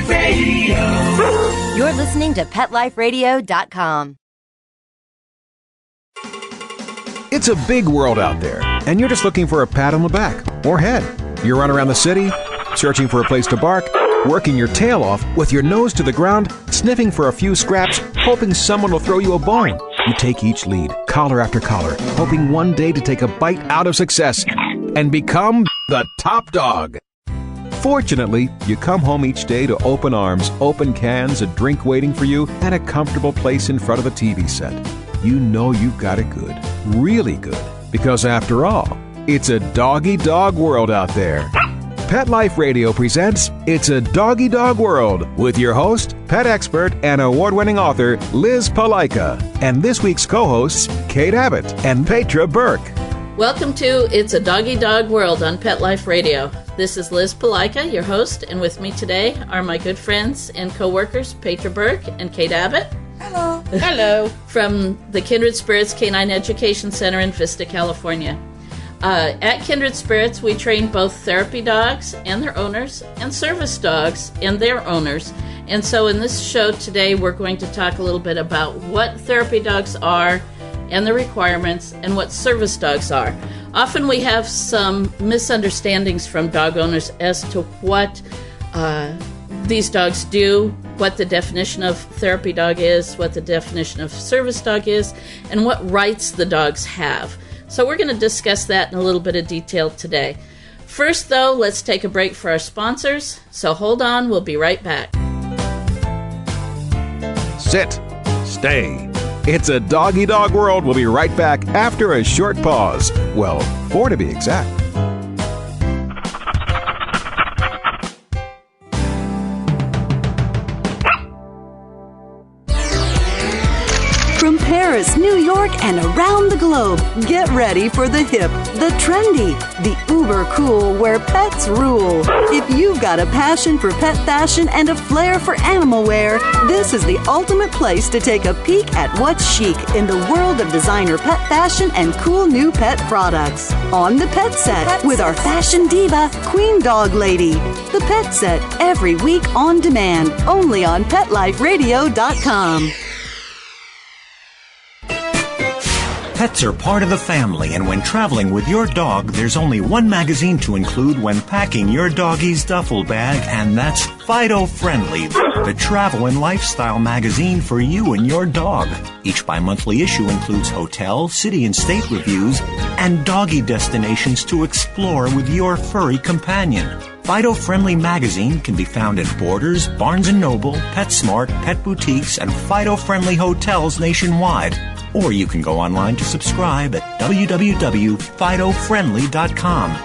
Life Radio. You're listening to PetLifeRadio.com. It's a big world out there, and you're just looking for a pat on the back or head. You run around the city, searching for a place to bark, working your tail off with your nose to the ground, sniffing for a few scraps, hoping someone will throw you a bone. You take each lead, collar after collar, hoping one day to take a bite out of success and become the top dog. Fortunately, you come home each day to open arms, open cans, a drink waiting for you, and a comfortable place in front of the TV set. You know you've got it good, really good, because after all, it's a doggy-dog world out there. Pet Life Radio presents It's a Doggy-Dog World with your host, pet expert, and award-winning author Liz Palaika, and this week's co-hosts, Kate Abbott and Petra Burke. Welcome to It's a Doggy-Dog World on Pet Life Radio. This is Liz Palaika, your host, and with me today are my good friends and co-workers, Petra Burke and Kate Abbott. Hello. Hello. From the Kindred Spirits Canine Education Center in Vista, California. At Kindred Spirits, we train both therapy dogs and their owners and service dogs and their owners. And so in this show today, we're going to talk a little bit about what therapy dogs are and the requirements and what service dogs are. Often we have some misunderstandings from dog owners as to what these dogs do, what the definition of therapy dog is, what the definition of service dog is, and what rights the dogs have. So we're going to discuss that in a little bit of detail today. First, though, let's take a break for our sponsors. So hold on, we'll be right back. Sit. Stay. It's a doggy-dog world. We'll be right back after a short pause. Well, 4 to be exact. From Paris, New York, and around the globe, get ready for the hip, the trendy, the uber cool where pets rule. If you've got a passion for pet fashion and a flair for animal wear, this is the ultimate place to take a peek at what's chic in the world of designer pet fashion and cool new pet products. On the Pet Set with our fashion diva, Queen Dog Lady. The Pet Set, every week on demand, only on PetLifeRadio.com. Pets are part of the family, and when traveling with your dog, there's only one magazine to include when packing your doggie's duffel bag, and that's Fido Friendly, the travel and lifestyle magazine for you and your dog. Each bi-monthly issue includes hotel, city, and state reviews, and doggy destinations to explore with your furry companion. Fido Friendly magazine can be found at Borders, Barnes & Noble, PetSmart, Pet Boutiques, and Fido Friendly hotels nationwide. Or you can go online to subscribe at www.fidofriendly.com.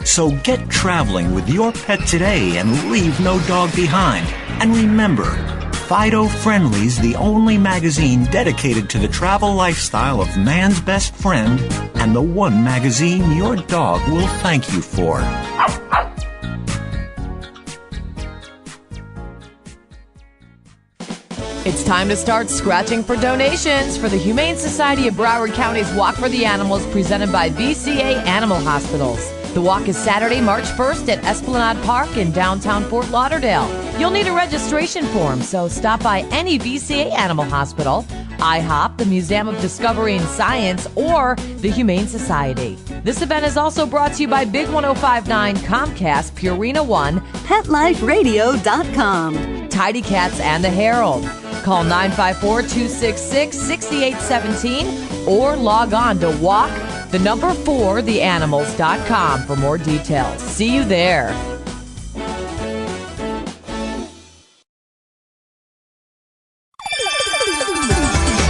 So get traveling with your pet today and leave no dog behind. And remember, Fido Friendly's the only magazine dedicated to the travel lifestyle of man's best friend, and the one magazine your dog will thank you for. It's time to start scratching for donations for the Humane Society of Broward County's Walk for the Animals presented by VCA Animal Hospitals. The walk is Saturday, March 1st at Esplanade Park in downtown Fort Lauderdale. You'll need a registration form, so stop by any VCA Animal Hospital, IHOP, the Museum of Discovery and Science, or the Humane Society. This event is also brought to you by Big 1059, Comcast, Purina One, PetLifeRadio.com, Tidy Cats, and the Herald. Call 954-266-6817 or log on to walk4theanimals.com for more details. See you there.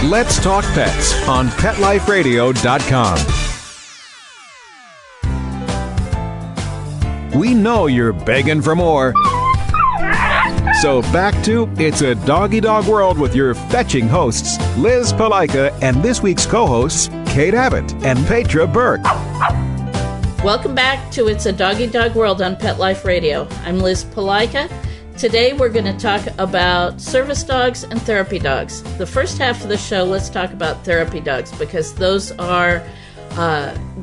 Let's talk pets on PetLifeRadio.com. We know you're begging for more. So back to It's a Doggy-Dog World with your fetching hosts, Liz Palaika, and this week's co-hosts, Kate Abbott and Petra Burke. Welcome back to It's a Doggy-Dog World on Pet Life Radio. I'm Liz Palaika. Today we're going to talk about service dogs and therapy dogs. The first half of the show, let's talk about therapy dogs because those are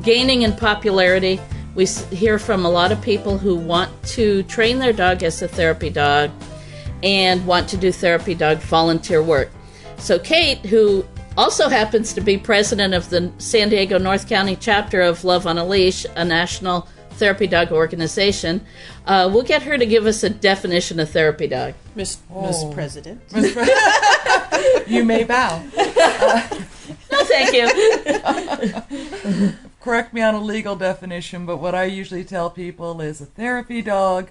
gaining in popularity. We hear from a lot of people who want to train their dog as a therapy dog. and want to do therapy dog volunteer work. So Kate, who also happens to be president of the San Diego North County chapter of Love on a Leash, a national therapy dog organization, we'll get her to give us a definition of therapy dog. Miss President. You may bow. No, thank you. Correct me on a legal definition, but what I usually tell people is a therapy dog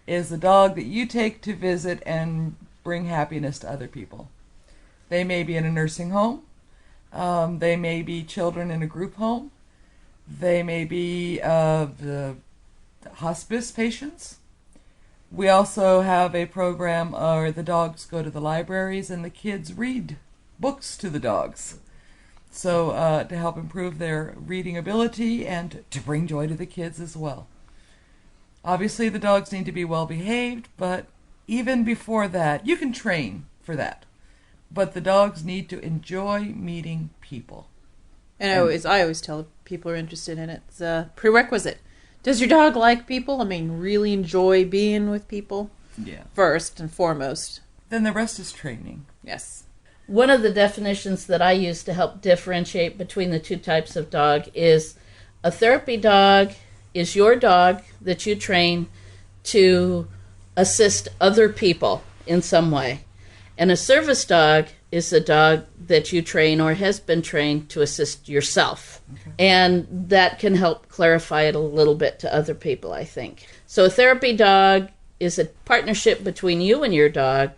is a dog that you take to visit and bring happiness to other people. They may be in a nursing home. They may be children in a group home. They may be the hospice patients. We also have a program where the dogs go to the libraries and the kids read books to the dogs. So to help improve their reading ability and to bring joy to the kids as well. Obviously the dogs need to be well behaved, but even before that, you can train for that. But the dogs need to enjoy meeting people. And I always tell people who are interested in it, it's a prerequisite. Does your dog like people? I mean, really enjoy being with people? Yeah. First and foremost. Then the rest is training. Yes. One of the definitions that I use to help differentiate between the two types of dog is a therapy dog is your dog that you train to assist other people in some way. And a service dog is a dog that you train or has been trained to assist yourself. Okay. And that can help clarify it a little bit to other people, I think. So a therapy dog is a partnership between you and your dog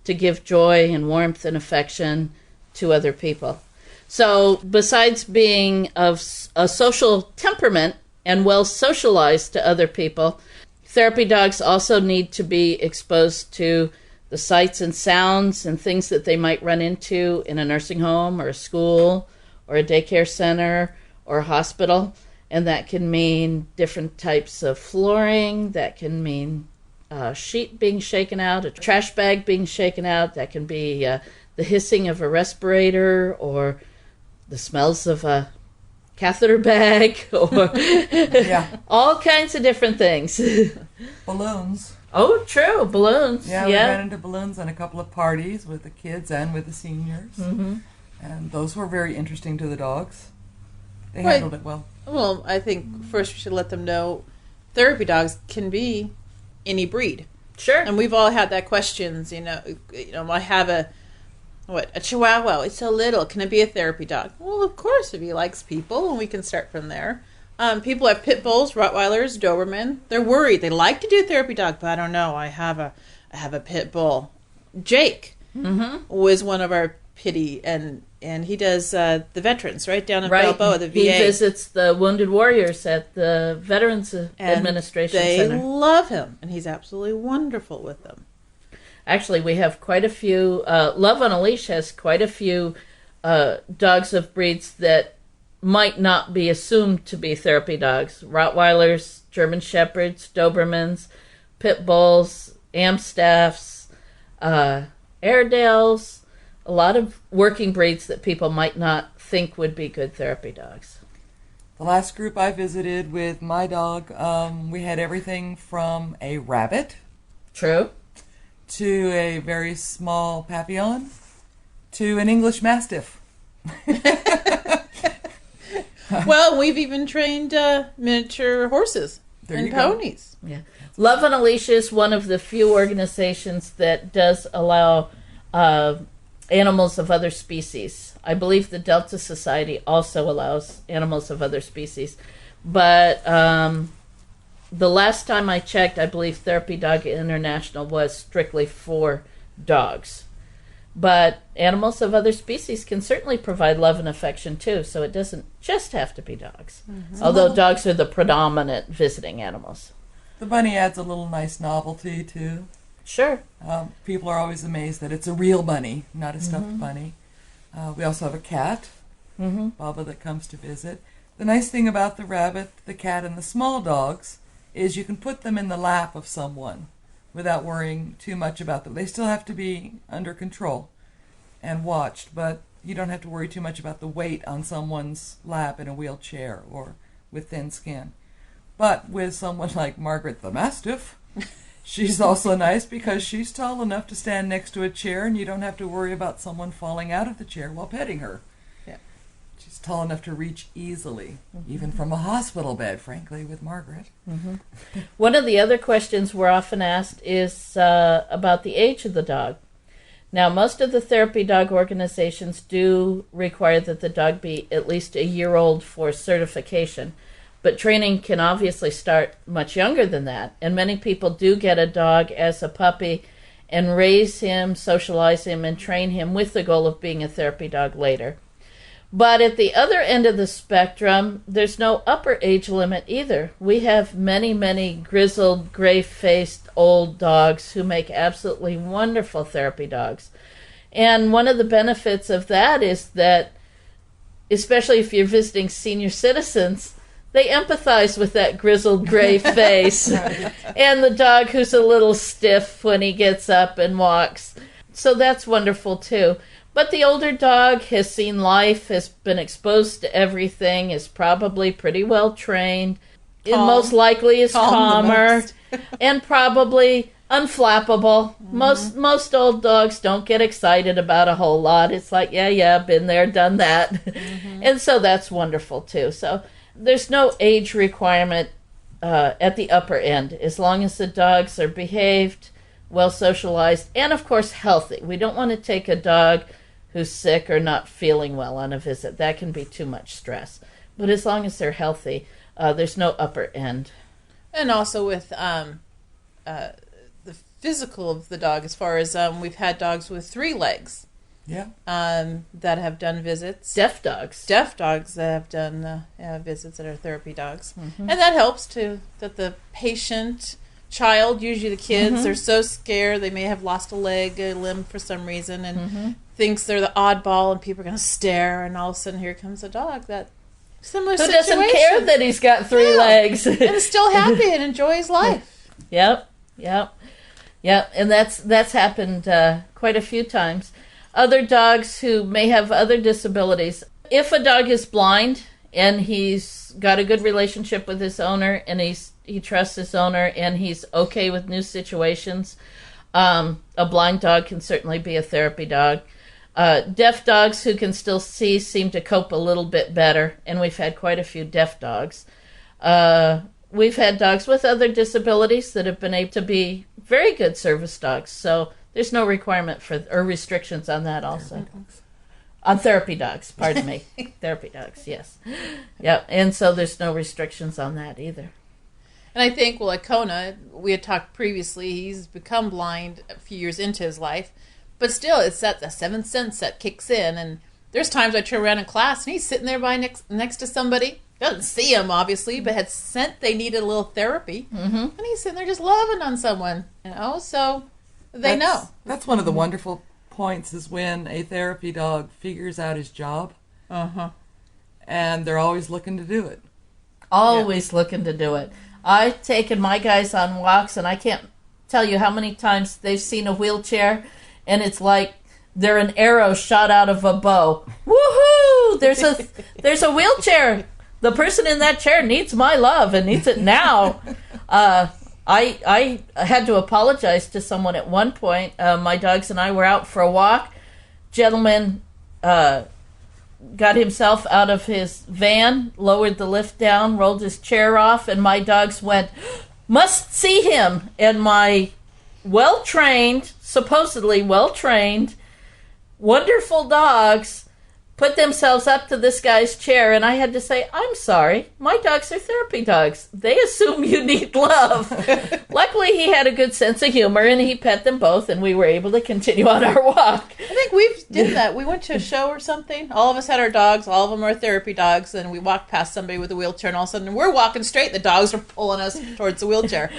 to give joy and warmth and affection to other people. So besides being of a social temperament and well socialized to other people, therapy dogs also need to be exposed to the sights and sounds and things that they might run into in a nursing home or a school or a daycare center or a hospital. And that can mean different types of flooring. That can mean a sheet being shaken out, a trash bag being shaken out. That can be the hissing of a respirator or the smells of a catheter bag or all kinds of different things. Balloons. Oh, true. Balloons. Yeah, we ran into balloons on a couple of parties with the kids and with the seniors. Mm-hmm. And those were very interesting to the dogs. They handled it well. Well, I think first we should let them know therapy dogs can be any breed. Sure. And we've all had that questions, you know, I have a Chihuahua. It's so little. Can it be a therapy dog? Well, of course, if he likes people, and we can start from there. People have pit bulls, Rottweilers, Doberman. They're worried. They like to do therapy dog, but I don't know. I have a pit bull. Jake was one of our pity, and he does the veterans right down in Balboa, the VA. He visits the wounded warriors at the Veterans Administration Center. They love him, and he's absolutely wonderful with them. Actually, we have quite a few. Love on a Leash has quite a few dogs of breeds that might not be assumed to be therapy dogs. Rottweilers, German Shepherds, Dobermans, Pit Bulls, Amstaffs, Airedales, a lot of working breeds that people might not think would be good therapy dogs. The last group I visited with my dog, we had everything from a rabbit. True. To a very small Papillon, to an English Mastiff. Well, we've even trained miniature horses and ponies. Yeah, Love on a Leash is one of the few organizations that does allow animals of other species. I believe the Delta Society also allows animals of other species. But the last time I checked, I believe Therapy Dog International was strictly for dogs. But animals of other species can certainly provide love and affection too, so it doesn't just have to be dogs. Mm-hmm. Although dogs are the predominant visiting animals. The bunny adds a little nice novelty too. Sure. People are always amazed that it's a real bunny, not a stuffed bunny. We also have a cat, Bubba, that comes to visit. The nice thing about the rabbit, the cat, and the small dogs is you can put them in the lap of someone without worrying too much about them. They still have to be under control and watched, but you don't have to worry too much about the weight on someone's lap in a wheelchair or with thin skin. But with someone like Margaret the Mastiff, She's also nice because she's tall enough to stand next to a chair, and you don't have to worry about someone falling out of the chair while petting her. Yeah. She's tall enough to reach easily, even from a hospital bed, frankly, with Margaret. One of the other questions we're often asked is about the age of the dog. Now, most of the therapy dog organizations do require that the dog be at least a year old for certification, but training can obviously start much younger than that, and many people do get a dog as a puppy and raise him, socialize him, and train him with the goal of being a therapy dog later. But at the other end of the spectrum, there's no upper age limit either. We have many, many grizzled, gray-faced old dogs who make absolutely wonderful therapy dogs. And one of the benefits of that is that, especially if you're visiting senior citizens, they empathize with that grizzled gray face and the dog who's a little stiff when he gets up and walks. So that's wonderful too. But the older dog has seen life, has been exposed to everything, is probably pretty well trained, and most likely is calmer, and probably unflappable. Most old dogs don't get excited about a whole lot. It's like, yeah, been there, done that. And so that's wonderful too. So there's no age requirement at the upper end, as long as the dogs are behaved, well socialized, and of course healthy. We don't want to take a dog who's sick or not feeling well on a visit. That can be too much stress. But as long as they're healthy, there's no upper end. And also with the physical of the dog, as far as we've had dogs with 3 legs. Yeah. That have done visits. Deaf dogs. Deaf dogs that have done visits that are therapy dogs. And that helps too, that the patient, child, usually the kids, they're so scared. They may have lost a leg, a limb for some reason, and thinks they're the oddball, and people are going to stare, and all of a sudden here comes a dog that similar Who situation. doesn't care that he's got 3 legs? And is still happy and enjoys life. Yep. And that's happened quite a few times. Other dogs who may have other disabilities. If a dog is blind and he's got a good relationship with his owner and he trusts his owner and he's okay with new situations, a blind dog can certainly be a therapy dog. Deaf dogs who can still see seem to cope a little bit better, and we've had quite a few deaf dogs. We've had dogs with other disabilities that have been able to be very good service dogs, so there's no requirement or restrictions on that also. On therapy dogs, pardon me. Therapy dogs, yes. Yeah, and so there's no restrictions on that either. And I think, like Kona, we had talked previously, he's become blind a few years into his life, but still, it's that the 7th sense that kicks in, and there's times I turn around in class, and he's sitting there next to somebody, doesn't see him, obviously, but had sent they needed a little therapy, and he's sitting there just loving on someone, so they know. That's one of the wonderful points, is when a therapy dog figures out his job, and they're always looking to do it. Always looking to do it. I've taken my guys on walks, and I can't tell you how many times they've seen a wheelchair, and it's like they're an arrow shot out of a bow. Woohoo! There's a wheelchair. The person in that chair needs my love and needs it now. I had to apologize to someone at one point. My dogs and I were out for a walk. Gentleman got himself out of his van, lowered the lift down, rolled his chair off, and my dogs went, "Must see him." And my supposedly well-trained, wonderful dogs put themselves up to this guy's chair, and I had to say, "I'm sorry, my dogs are therapy dogs. They assume you need love." Luckily, he had a good sense of humor, and he pet them both, and we were able to continue on our walk. I think we did that. We went to a show or something. All of us had our dogs. All of them are therapy dogs, and we walked past somebody with a wheelchair, and all of a sudden we're walking straight. The dogs are pulling us towards the wheelchair.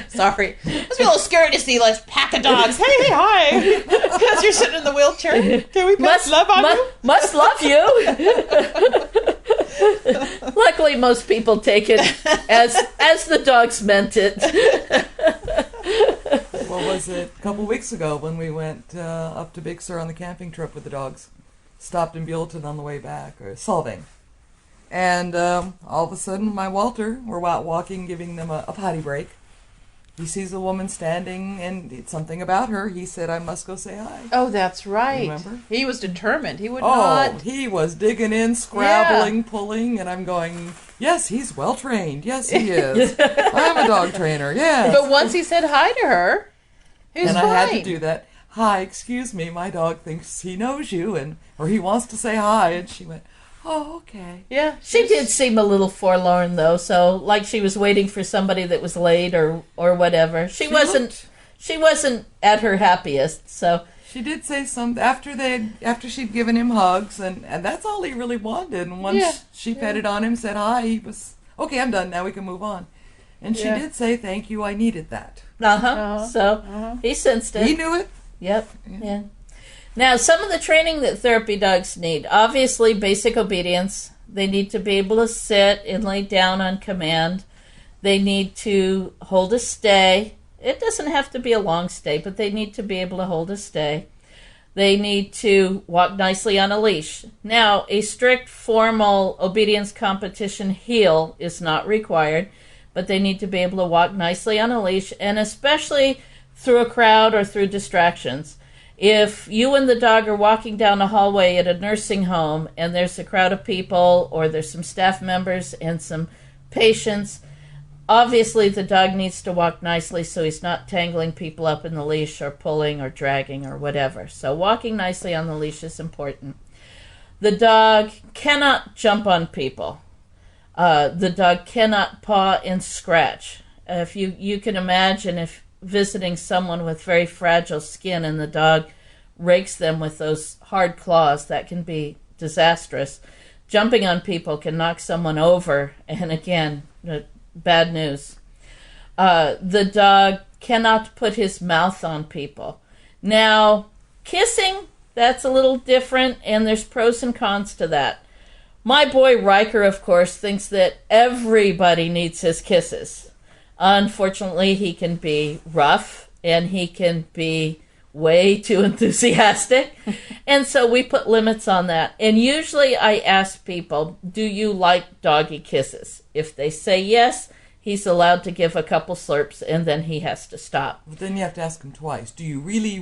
Sorry. It was a little scary to see like pack of dogs. Hey, hi. Because you're sitting in the wheelchair. Can we pass love on you? Must love you. Luckily, most people take it as the dogs meant it. What was it? A couple weeks ago when we went up to Big Sur on the camping trip with the dogs. Stopped in Buellton on the way back, or Solving. And all of a sudden, my Walter, we're out walking, giving them a potty break. he sees a woman standing and it's something about her. He said, I must go say hi. Oh, that's right. Remember? He was determined. He would Oh, not. he was digging in, scrabbling, pulling, and I'm going, yes, he's well trained. Yes, he is. I'm a dog trainer, yes. But once he said hi to her, he was and fine. I had to do that. Hi, excuse me, my dog thinks he knows you, or he wants to say hi, and she went, oh, okay. Yeah. She did seem a little forlorn, though, so like she was waiting for somebody that was late or whatever. She wasn't at her happiest, so... She did say something after she'd given him hugs, and that's all he really wanted. And once she petted on him, said hi, he was, okay, I'm done, now we can move on. And she did say, thank you, I needed that. So he sensed it. He knew it. Yep, yeah. Now, some of the training that therapy dogs need, obviously basic obedience. They need to be able to sit and lay down on command. They need to hold a stay. It doesn't have to be a long stay, but they need to be able to hold a stay. They need to walk nicely on a leash. Now, a strict formal obedience competition heel is not required, but they need to be able to walk nicely on a leash, and especially through a crowd or through distractions. If you and the dog are walking down a hallway at a nursing home and there's a crowd of people or there's some staff members and some patients, obviously the dog needs to walk nicely so he's not tangling people up in the leash or pulling or dragging or whatever. So walking nicely on the leash is important. The dog cannot jump on people. The dog cannot paw and scratch. If you can imagine if visiting someone with very fragile skin and the dog rakes them with those hard claws, that can be disastrous. Jumping on people can knock someone over, and again, bad news. The dog cannot put his mouth on people. Now, kissing, that's a little different, and there's pros and cons to that. My boy Riker, of course, thinks that everybody needs his kisses. Unfortunately, he can be rough and he can be way too enthusiastic. And so we put limits on that. And usually I ask people, do you like doggy kisses? If they say yes, he's allowed to give a couple slurps and then he has to stop. But then you have to ask him twice. Do you really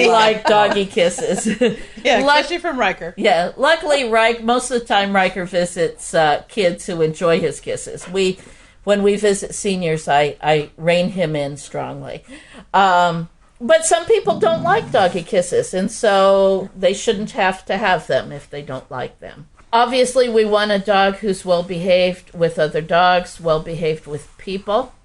like doggy kisses? Yeah, especially from Riker. Yeah, luckily, most of the time Riker visits kids who enjoy his kisses. When we visit seniors, I rein him in strongly. But some people don't like doggy kisses, and so they shouldn't have to have them if they don't like them. Obviously, we want a dog who's well-behaved with other dogs, well-behaved with people.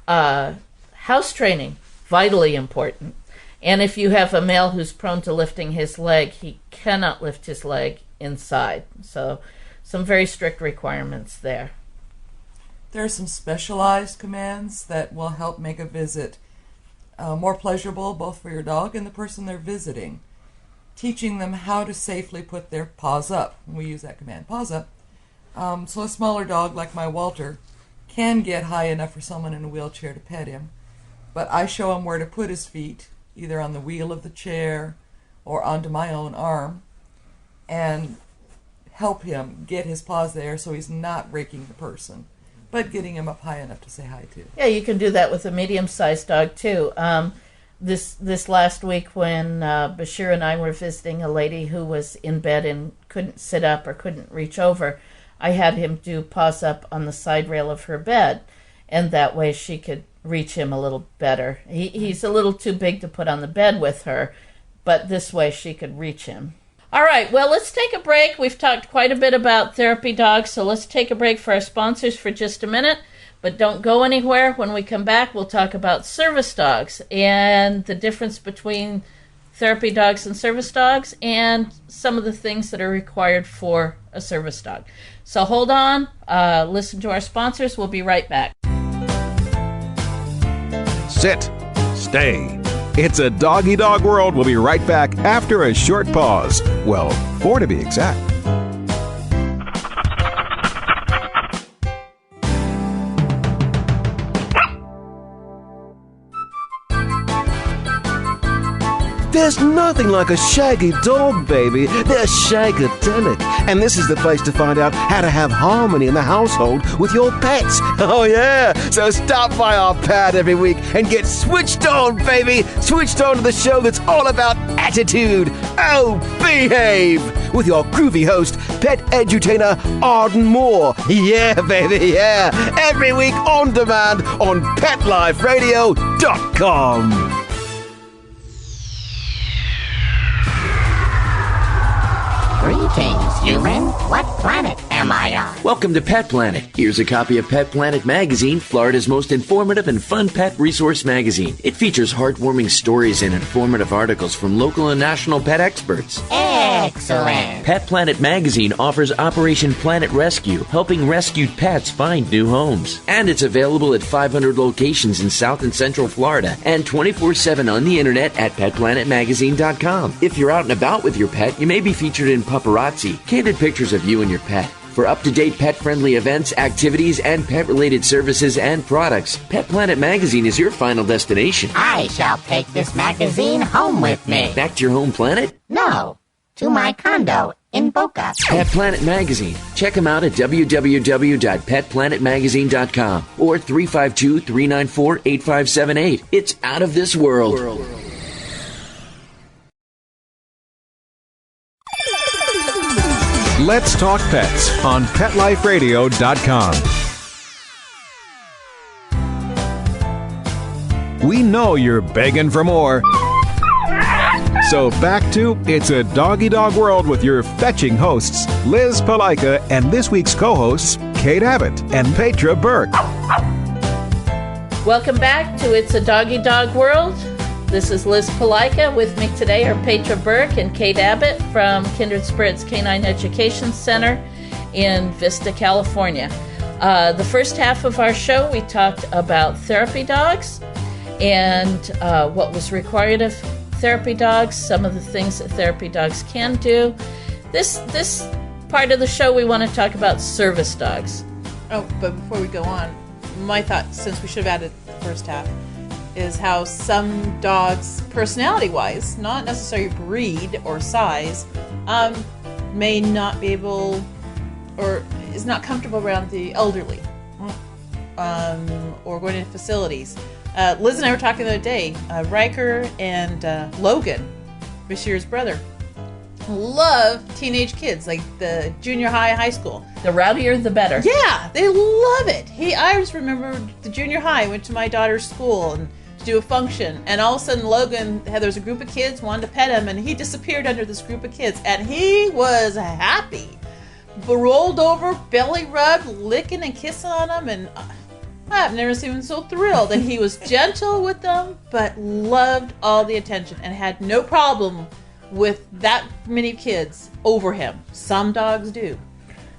House training, vitally important. And if you have a male who's prone to lifting his leg, he cannot lift his leg inside. So some very strict requirements there. There are some specialized commands that will help make a visit more pleasurable both for your dog and the person they're visiting. Teaching them how to safely put their paws up. We use that command, paws up. So a smaller dog like my Walter can get high enough for someone in a wheelchair to pet him. But I show him where to put his feet, either on the wheel of the chair or onto my own arm, and help him get his paws there so he's not raking the person, but getting him up high enough to say hi to. Yeah, you can do that with a medium-sized dog, too. This last week when Bashir and I were visiting a lady who was in bed and couldn't sit up or couldn't reach over, I had him do paws up on the side rail of her bed, and that way she could reach him a little better. He's a little too big to put on the bed with her, but this way she could reach him. All right, well, let's take a break. We've talked quite a bit about therapy dogs, so let's take a break for our sponsors for just a minute. But don't go anywhere. When we come back, we'll talk about service dogs and the difference between therapy dogs and service dogs and some of the things that are required for a service dog. So hold on. Listen to our sponsors. We'll be right back. Sit. Stay. It's a doggy dog world. We'll be right back after a short pause. Well, 4 to be exact. There's nothing like a shaggy dog, baby. They're shagadelic. And this is the place to find out how to have harmony in the household with your pets. Oh, yeah. So stop by our pad every week and get switched on, baby. Switched on to the show that's all about attitude. Oh, behave. With your groovy host, pet edutainer Arden Moore. Yeah, baby, yeah. Every week on demand on PetLifeRadio.com. Greetings, human. What planet am I on? Welcome to Pet Planet. Here's a copy of Pet Planet Magazine, Florida's most informative and fun pet resource magazine. It features heartwarming stories and informative articles from local and national pet experts. Excellent. Pet Planet Magazine offers Operation Planet Rescue, helping rescued pets find new homes. And it's available at 500 locations in South and Central Florida and 24/7 on the internet at PetPlanetMagazine.com. If you're out and about with your pet, you may be featured in paparazzi, candid pictures of you and your pet. For up-to-date pet-friendly events, activities, and pet-related services and products, Pet Planet Magazine is your final destination. I shall take this magazine home with me. Back to your home planet? No, to my condo in Boca. Pet Planet Magazine. Check them out at www.petplanetmagazine.com or 352-394-8578. It's out of this world. Let's Talk Pets on PetLifeRadio.com. We know you're begging for more. So back to It's a Doggy Dog World with your fetching hosts, Liz Palika, and this week's co-hosts, Kate Abbott and Petra Burke. Welcome back to It's a Doggy Dog World. This is Liz Palika. With me today are Petra Burke and Kate Abbott from Kindred Spirits Canine Education Center in Vista, California. The first half of our show, we talked about therapy dogs and what was required of therapy dogs, some of the things that therapy dogs can do. This part of the show, we want to talk about service dogs. Oh, but before we go on, my thought, since we should have added the first half, is how some dogs, personality-wise, not necessarily breed or size, may not be able or is not comfortable around the elderly or going into facilities. Liz and I were talking the other day. Riker and Logan, Bashir's brother, love teenage kids, like the junior high school. The rowdier, the better. Yeah, they love it. I just remember the junior high, went to my daughter's school and to do a function, and all of a sudden Logan, there was a group of kids, wanted to pet him, and he disappeared under this group of kids, and he was happy. But rolled over, belly rubbed, licking and kissing on them, and I've never seen him so thrilled. And he was gentle with them, but loved all the attention and had no problem with that many kids over him. Some dogs do.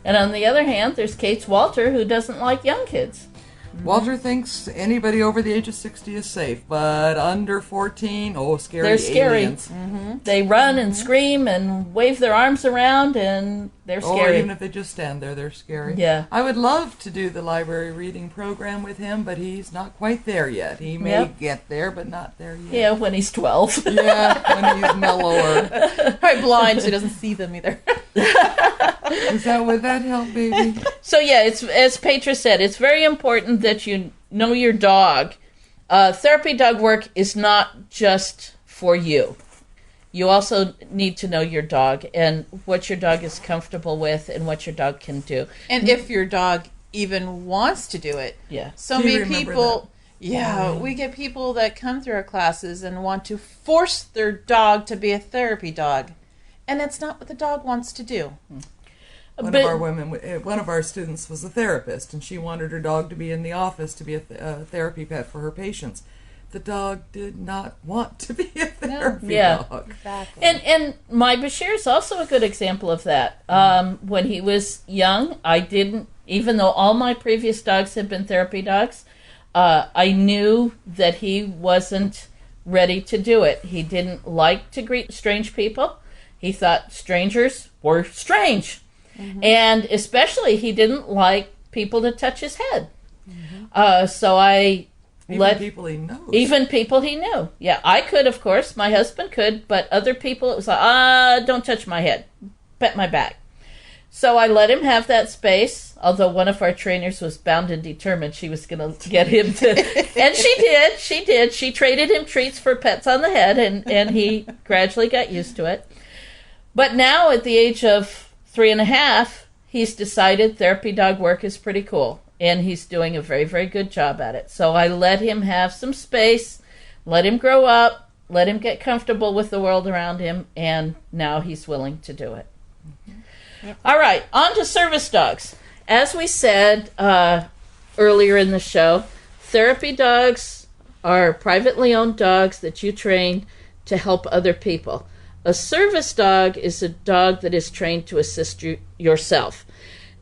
And on the other hand, there's Kate's Walter, who doesn't like young kids. Walter thinks anybody over the age of 60 is safe, but under 14, scary. They're scary. Aliens. Mm-hmm. They run and scream and wave their arms around, and they're scary. Or even if they just stand there, they're scary. Yeah. I would love to do the library reading program with him, but he's not quite there yet. He may get there, but not there yet. Yeah, when he's 12. Yeah, when he's mellower. Probably blind, so he doesn't see them either. Would that help, baby? So yeah, it's as Petra said, it's very important that you know your dog. Therapy dog work is not just for you. You also need to know your dog and what your dog is comfortable with and what your dog can do. And if your dog even wants to do it. Yeah. So many people, we get people that come through our classes and want to force their dog to be a therapy dog. And that's not what the dog wants to do. One of our students was a therapist, and she wanted her dog to be in the office to be a therapy pet for her patients. The dog did not want to be a therapy dog. Exactly. And my Bashir is also a good example of that. When he was young, I didn't, even though all my previous dogs had been therapy dogs, I knew that he wasn't ready to do it. He didn't like to greet strange people. He thought strangers were strange. Mm-hmm. And especially he didn't like people to touch his head. Mm-hmm. So I Even people he knows. Even people he knew. Yeah, I could, of course. My husband could, but other people, it was like, don't touch my head. Pet my back. So I let him have that space, although one of our trainers was bound and determined she was going to get him to... And she did. She traded him treats for pets on the head, and he gradually got used to it. But now, at the age of 3.5, he's decided therapy dog work is pretty cool, and he's doing a very, very good job at it. So I let him have some space, let him grow up, let him get comfortable with the world around him, and now he's willing to do it. Yep. All right, on to service dogs. As we said earlier in the show, therapy dogs are privately owned dogs that you train to help other people. A service dog is a dog that is trained to assist you yourself.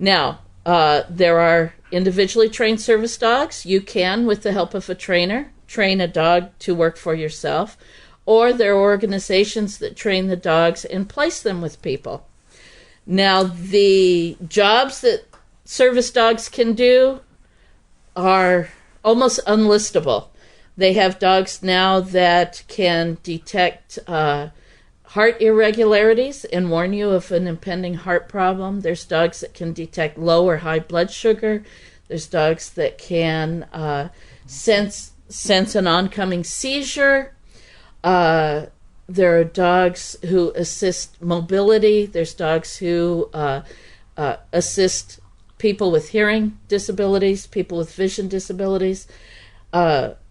Now, there are individually trained service dogs. You can, with the help of a trainer, train a dog to work for yourself. Or there are organizations that train the dogs and place them with people. Now, the jobs that service dogs can do are almost unlistable. They have dogs now that can detect heart irregularities and warn you of an impending heart problem. There's dogs that can detect low or high blood sugar. There's dogs that can sense an oncoming seizure. There are dogs who assist mobility. There's dogs who assist people with hearing disabilities, people with vision disabilities,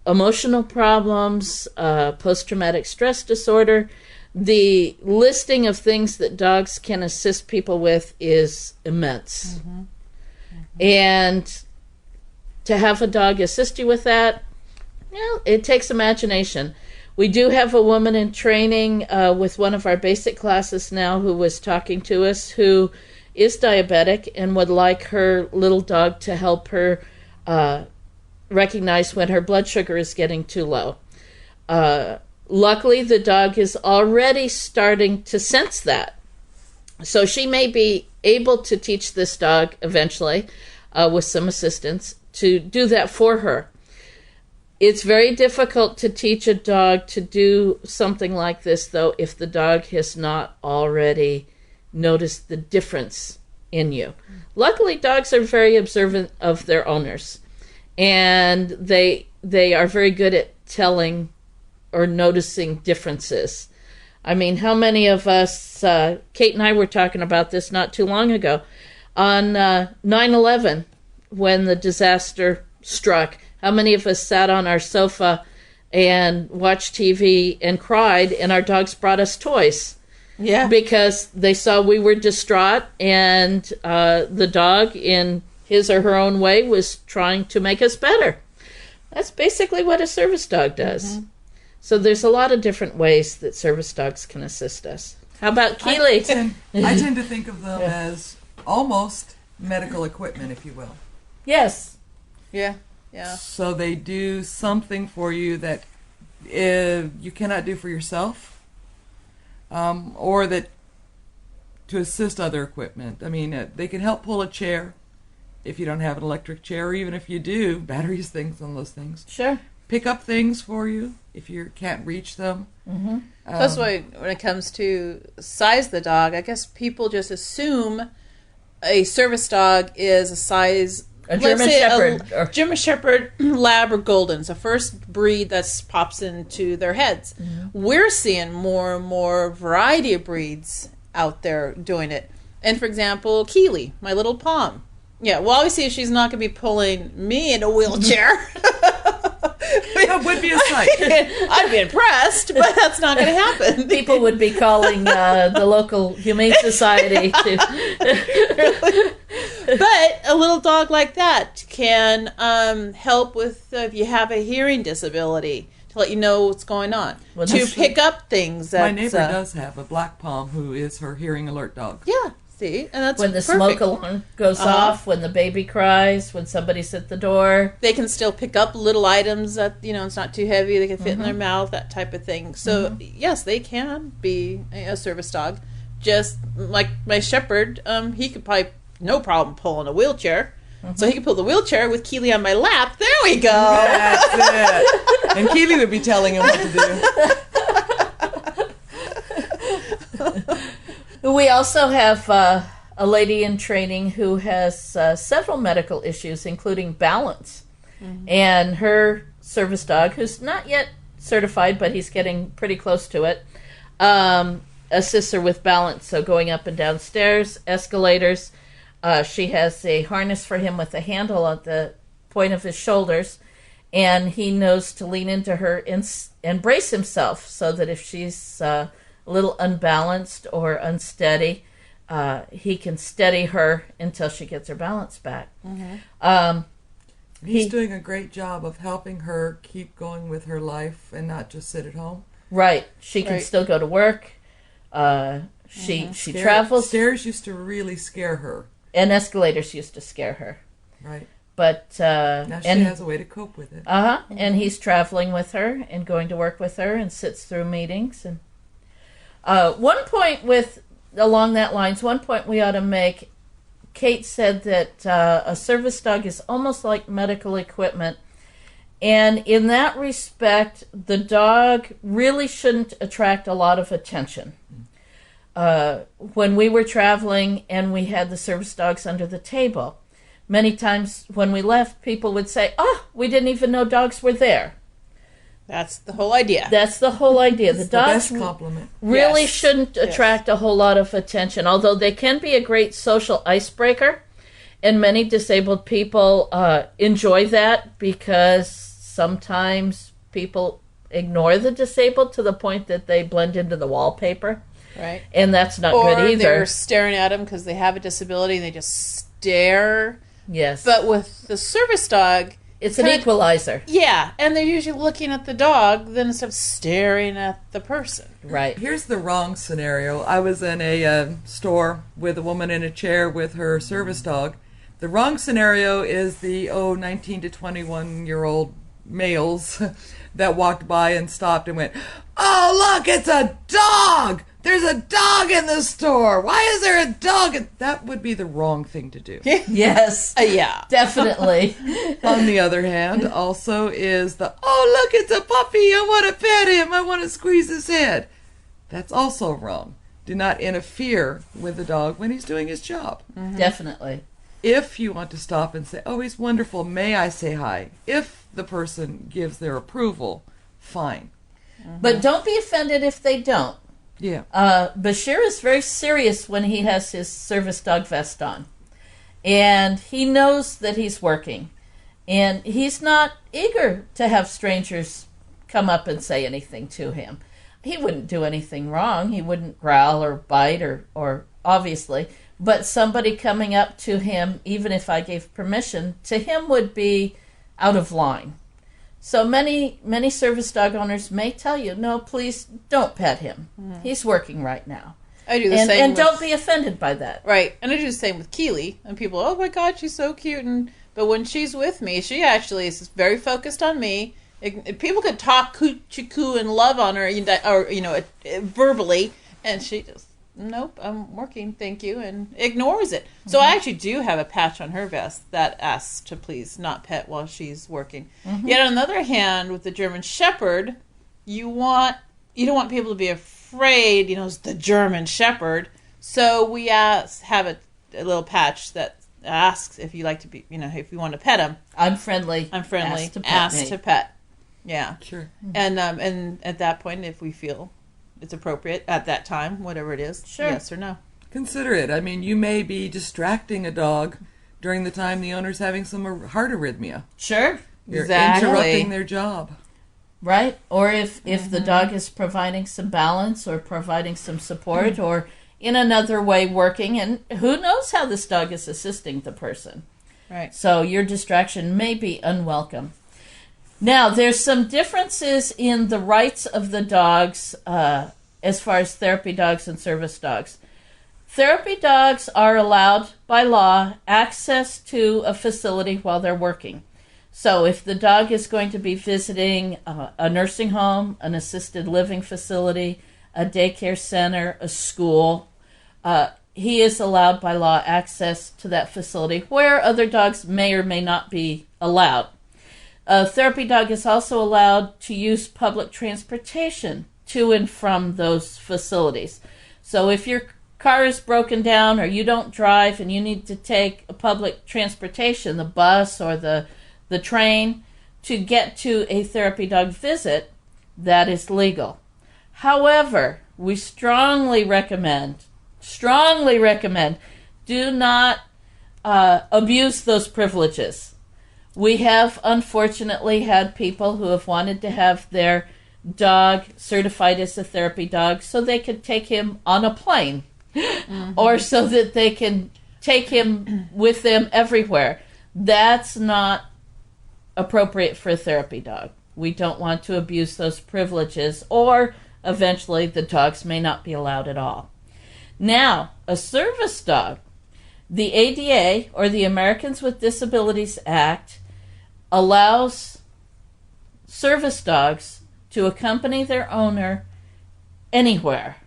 emotional problems, post-traumatic stress disorder. The listing of things that dogs can assist people with is immense. Mm-hmm. Mm-hmm. And to have a dog assist you with that, it takes imagination. We do have a woman in training with one of our basic classes now who was talking to us who is diabetic and would like her little dog to help her recognize when her blood sugar is getting too low. Luckily, the dog is already starting to sense that. So she may be able to teach this dog eventually, with some assistance, to do that for her. It's very difficult to teach a dog to do something like this, though, if the dog has not already noticed the difference in you. Luckily, dogs are very observant of their owners, and they are very good at telling or noticing differences. I mean, how many of us, Kate and I were talking about this not too long ago, on 9/11, when the disaster struck, how many of us sat on our sofa and watched TV and cried, and our dogs brought us toys? Yeah. Because they saw we were distraught, and the dog, in his or her own way, was trying to make us better. That's basically what a service dog does. Mm-hmm. So there's a lot of different ways that service dogs can assist us. How about Keely? I tend to think of them as almost medical equipment, if you will. Yes. Yeah. Yeah. So they do something for you that you cannot do for yourself, or that to assist other equipment. I mean, they can help pull a chair if you don't have an electric chair, or even if you do, batteries, things on those things. Sure. Pick up things for you if you can't reach them. Mm-hmm. Plus, when it comes to size of the dog, I guess people just assume a service dog is a size... A German Shepherd. German Shepherd, Lab, or Golden's, the first breed that pops into their heads. Mm-hmm. We're seeing more and more variety of breeds out there doing it. And for example, Keely, my little Pom. Yeah, well, obviously she's not going to be pulling me in a wheelchair. That would be a sight. I'd be impressed, but that's not going to happen. People would be calling the local Humane Society to... But a little dog like that can help with if you have a hearing disability, to let you know what's going on, to pick up things. My neighbor does have a black Pom who is her hearing alert dog. Yeah. See, and that's when the perfect. smoke alarm goes off, when the baby cries, when somebody's at the door. They can still pick up little items that, it's not too heavy. They can fit in their mouth, that type of thing. So, yes, they can be a service dog. Just like my Shepherd, he could probably, no problem, pull in a wheelchair. So he can pull the wheelchair with Keely on my lap. There we go. That's it. And Keely would be telling him what to do. We also have a lady in training who has several medical issues, including balance. And her service dog, who's not yet certified, but he's getting pretty close to it, assists her with balance. So going up and down stairs, escalators. She has a harness for him with a handle at the point of his shoulders, and he knows to lean into her and brace himself so that if she's a little unbalanced or unsteady, he can steady her until she gets her balance back. He's doing a great job of helping her keep going with her life and not just sit at home. Right. She can still go to work. She travels. Stairs used to really scare her. And escalators used to scare her. Right. But now she has a way to cope with it. And he's traveling with her and going to work with her and sits through meetings. And one point along that lines, one point we ought to make. Kate said that a service dog is almost like medical equipment. And in that respect, the dog really shouldn't attract a lot of attention. When we were traveling and we had the service dogs under the table, many times when we left, people would say, we didn't even know dogs were there. That's the whole idea. That's the whole idea. The dogs best compliment. really shouldn't attract a whole lot of attention, although they can be a great social icebreaker, and many disabled people enjoy that because sometimes people ignore the disabled to the point that they blend into the wallpaper. Right. And that's not good either. Or they're staring at them because they have a disability and they just stare. Yes. But with the service dog, it's an equalizer. Yeah, and they're usually looking at the dog then instead of staring at the person. Right. Here's the wrong scenario. I was in a store with a woman in a chair with her service dog. The wrong scenario is the 19 to 21-year-old males that walked by and stopped and went, "Oh, look, it's a dog! There's a dog in the store! Why is there a dog?" That would be the wrong thing to do. Yes. Yeah. Definitely. On the other hand, also is "Oh, look, it's a puppy! I want to pet him! I want to squeeze his head!" That's also wrong. Do not interfere with the dog when he's doing his job. Definitely. If you want to stop and say, "Oh, he's wonderful, may I say hi?" If the person gives their approval, fine. But don't be offended if they don't. Yeah. Bashir is very serious when he has his service dog vest on. And he knows that he's working. And he's not eager to have strangers come up and say anything to him. He wouldn't do anything wrong. He wouldn't growl or bite or obviously. But somebody coming up to him, even if I gave permission, to him would be out of line. So many service dog owners may tell you, "No, please don't pet him. He's working right now." I do the same. And don't be offended by that. Right. And I do the same with Keely. And people, "Oh my God, she's so cute." But when she's with me, she actually is very focused on me. People could talk coo and love on her, or verbally, and she just, "Nope, I'm working, thank you," and ignores it. So I actually do have a patch on her vest that asks to please not pet while she's working. Yet on the other hand, with the German Shepherd, you don't want people to be afraid. It's the German Shepherd. So we have a little patch that asks if you like to be, if you want to pet him. I'm friendly. Ask to pet. Yeah. Sure. And at that point, if we feel it's appropriate at that time, whatever it is, yes or no. Consider it. I mean, you may be distracting a dog during the time the owner's having some heart arrhythmia. Sure. You're Exactly. interrupting their job. Right. Or if the dog is providing some balance or providing some support or in another way working, and who knows how this dog is assisting the person. Right. So your distraction may be unwelcome. Now, there's some differences in the rights of the dogs as far as therapy dogs and service dogs. Therapy dogs are allowed by law access to a facility while they're working. So if the dog is going to be visiting a nursing home, an assisted living facility, a daycare center, a school, he is allowed by law access to that facility where other dogs may or may not be allowed. A therapy dog is also allowed to use public transportation to and from those facilities. So if your car is broken down or you don't drive and you need to take a public transportation, the bus or the train, to get to a therapy dog visit, that is legal. However, we strongly recommend, do not abuse those privileges. We have unfortunately had people who have wanted to have their dog certified as a therapy dog so they could take him on a plane or so that they can take him with them everywhere. That's not appropriate for a therapy dog. We don't want to abuse those privileges, or eventually the dogs may not be allowed at all. Now, a service dog, the ADA, or the Americans with Disabilities Act, allows service dogs to accompany their owner anywhere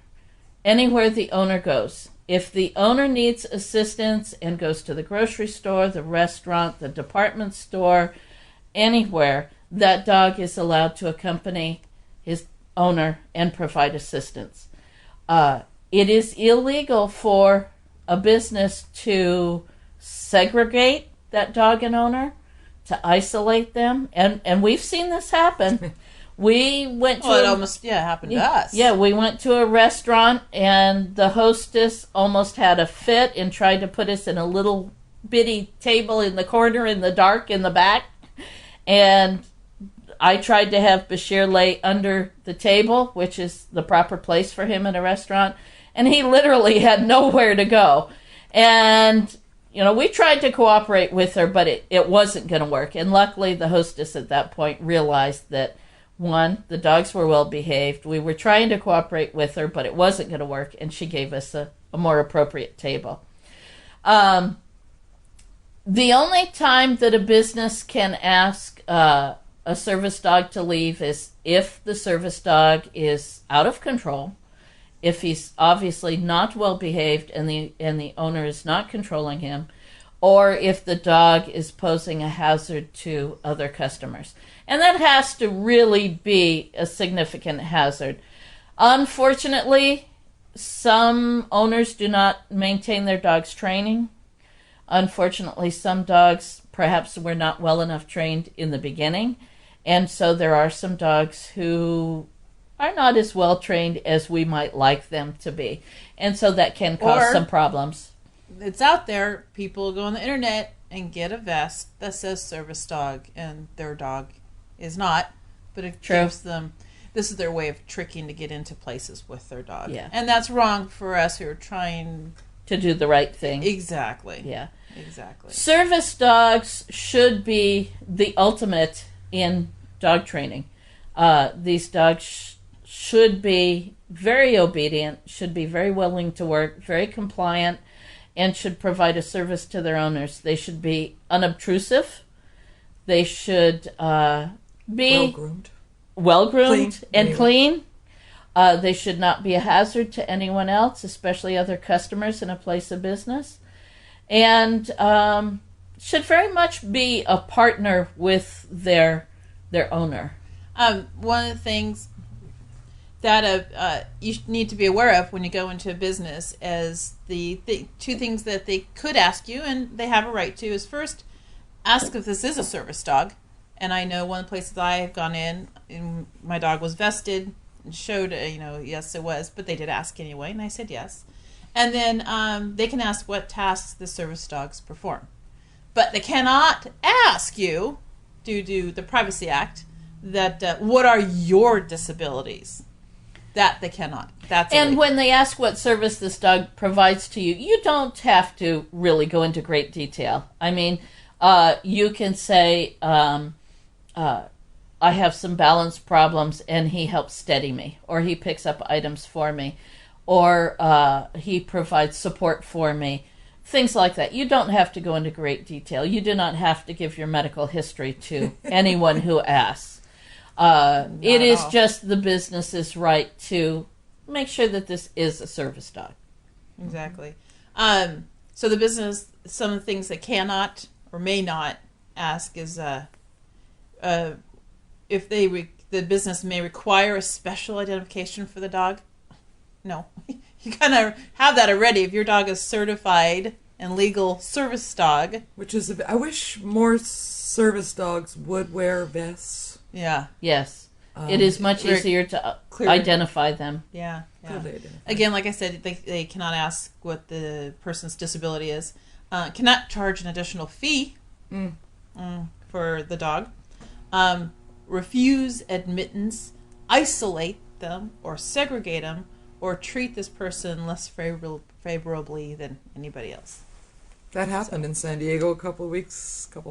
the owner goes. If the owner needs assistance and goes to the grocery store, the restaurant, the department store, anywhere, that dog is allowed to accompany his owner and provide assistance. It is illegal for a business to segregate that dog and owner, to isolate them, and we've seen this happen. We went to it almost happened to us. Yeah, we went to a restaurant and the hostess almost had a fit and tried to put us in a little bitty table in the corner in the dark in the back. And I tried to have Bashir lay under the table, which is the proper place for him in a restaurant, and he literally had nowhere to go. And we tried to cooperate with her, but it wasn't going to work. And luckily, the hostess at that point realized that, one, the dogs were well behaved. We were trying to cooperate with her, but it wasn't going to work, and she gave us a more appropriate table. The only time that a business can ask a service dog to leave is if the service dog is out of control, if he's obviously not well behaved and the owner is not controlling him, or if the dog is posing a hazard to other customers. And that has to really be a significant hazard. Unfortunately, some owners do not maintain their dog's training. Unfortunately, some dogs perhaps were not well enough trained in the beginning, and so there are some dogs who are not as well trained as we might like them to be, and so that can cause some problems. It's out there. People go on the internet and get a vest that says service dog, and their dog is not, but it gives them, this is their way of tricking to get into places with their dog. Yeah. And that's wrong for us who are trying to do the right thing. Exactly. Yeah. Exactly. Service dogs should be the ultimate in dog training. These dogs should be very obedient, should be very willing to work, very compliant, and should provide a service to their owners. They should be unobtrusive. They should be well-groomed and clean. They should not be a hazard to anyone else, especially other customers in a place of business. And should very much be a partner with their owner. One of the things that you need to be aware of when you go into a business is the two things that they could ask you, and they have a right to, is first, ask if this is a service dog. And I know one of the places I have gone in, and my dog was vested and showed, yes, it was, but they did ask anyway, and I said yes. And then they can ask what tasks the service dogs perform. But they cannot ask you, due to the Privacy Act, that what are your disabilities? That they cannot. That's illegal. And when they ask what service this dog provides to you, you don't have to really go into great detail. I mean, you can say, I have some balance problems and he helps steady me, or he picks up items for me, or he provides support for me, things like that. You don't have to go into great detail. You do not have to give your medical history to anyone who asks. It is just the business's right to make sure that this is a service dog. Exactly. So the business, some of the things they cannot or may not ask is if the business may require a special identification for the dog. No, you kind of have that already. If your dog is certified and legal service dog, which is I wish more service dogs would wear vests. Yeah. Yes. It is much easier to identify them. Yeah. Again, like I said, they cannot ask what the person's disability is. Cannot charge an additional fee for the dog. Refuse admittance, isolate them, or segregate them, or treat this person less favorably than anybody else. That happened in San Diego a couple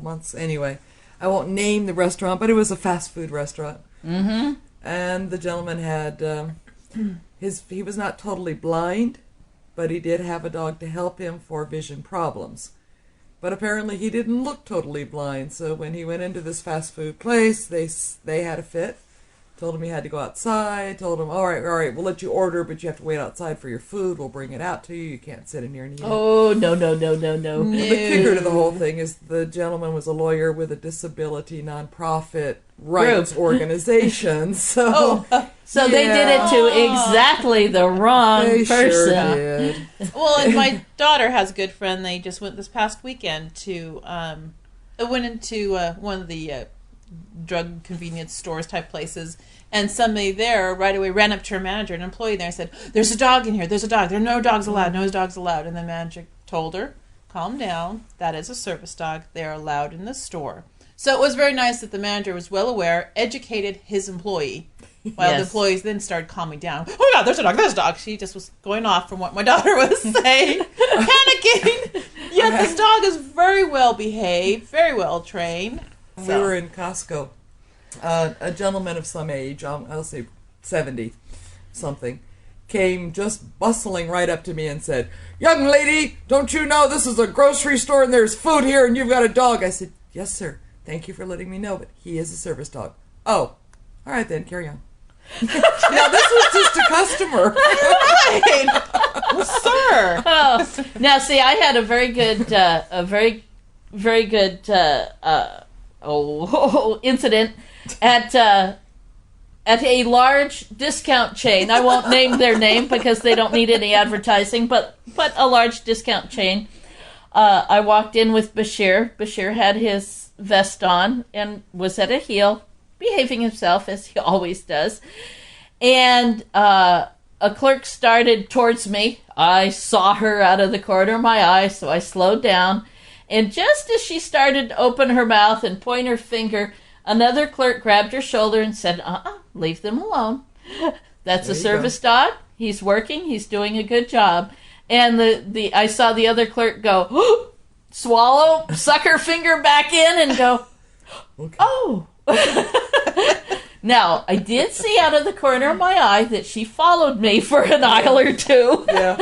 months. Anyway, I won't name the restaurant, but it was a fast food restaurant. Mm-hmm. And the gentleman had he was not totally blind, but he did have a dog to help him for vision problems. But apparently he didn't look totally blind, so when he went into this fast food place, they had a fit. Told him he had to go outside. Told him, all right, we'll let you order, but you have to wait outside for your food. We'll bring it out to you. You can't sit in here and eat it. Oh, no. The kicker to the whole thing is the gentleman was a lawyer with a disability nonprofit rights organization. So they did it to exactly the wrong person. Sure did. Well, and my daughter has a good friend. They just went this past weekend to went into one of the drug convenience stores type places, and somebody there right away ran up to her manager, an employee there, and said, "There's a dog in here. There's a dog. There are no dogs allowed. No dogs allowed." And the manager told her, "Calm down. That is a service dog. They are allowed in the store." So it was very nice that the manager was well aware, educated his employee, while the employees then started calming down. "Oh my God, there's a dog. There's a dog." She just was going off from what my daughter was saying, panicking. Yet this dog is very well behaved, very well trained. We were in Costco. A gentleman of some age, I'll say 70-something, came just bustling right up to me and said, "Young lady, don't you know this is a grocery store and there's food here and you've got a dog?" I said, "Yes, sir. Thank you for letting me know, but he is a service dog." "Oh, all right then, carry on." Now, this was just a customer. Right. Well, sir. Oh. Now, see, I had a very good incident at a large discount chain. I won't name their name because they don't need any advertising, but a large discount chain. I walked in with Bashir. Bashir had his vest on and was at a heel, behaving himself as he always does. And a clerk started towards me. I saw her out of the corner of my eye, so I slowed down. And just as she started to open her mouth and point her finger, another clerk grabbed her shoulder and said, leave them alone. That's a service dog. He's working. He's doing a good job. And I saw the other clerk go, swallow, suck her finger back in and go, okay. Oh. Now, I did see out of the corner of my eye that she followed me for an aisle or two. Yeah.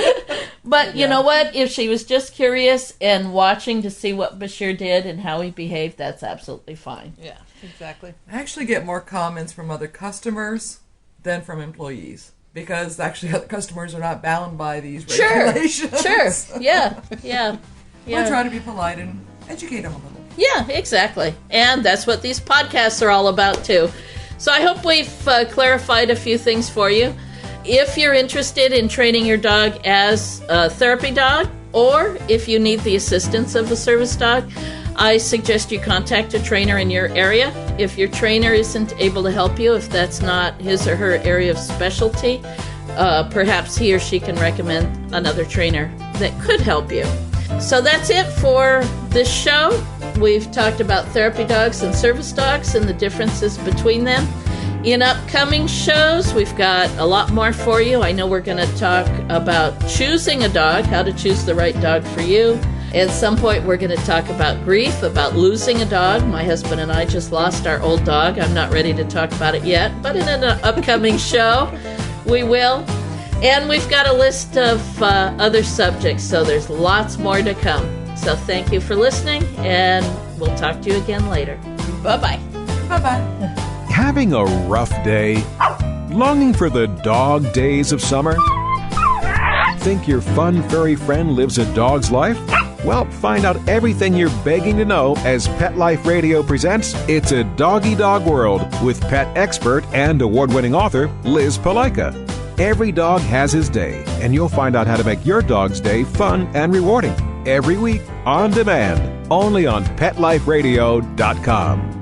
But you know what? If she was just curious and watching to see what Bashir did and how he behaved, that's absolutely fine. Yeah, exactly. I actually get more comments from other customers than from employees, because actually other customers are not bound by these regulations. Sure. Yeah. We try to be polite and educate them a little. Yeah, exactly. And that's what these podcasts are all about, too. So I hope we've clarified a few things for you. If you're interested in training your dog as a therapy dog, or if you need the assistance of a service dog, I suggest you contact a trainer in your area. If your trainer isn't able to help you, if that's not his or her area of specialty, perhaps he or she can recommend another trainer that could help you. So that's it for this show. We've talked about therapy dogs and service dogs and the differences between them. In upcoming shows, we've got a lot more for you. I know we're going to talk about choosing a dog, how to choose the right dog for you. At some point, we're going to talk about grief, about losing a dog. My husband and I just lost our old dog. I'm not ready to talk about it yet, but in an upcoming show, we will. And we've got a list of other subjects, so there's lots more to come. So thank you for listening, and we'll talk to you again later. Bye-bye. Bye-bye. Having a rough day? Longing for the dog days of summer? think your fun, furry friend lives a dog's life? Well, find out everything you're begging to know as Pet Life Radio presents It's a Doggy Dog World with pet expert and award-winning author Liz Palaika. Every dog has his day, and you'll find out how to make your dog's day fun and rewarding. Every week, on demand, only on PetLifeRadio.com.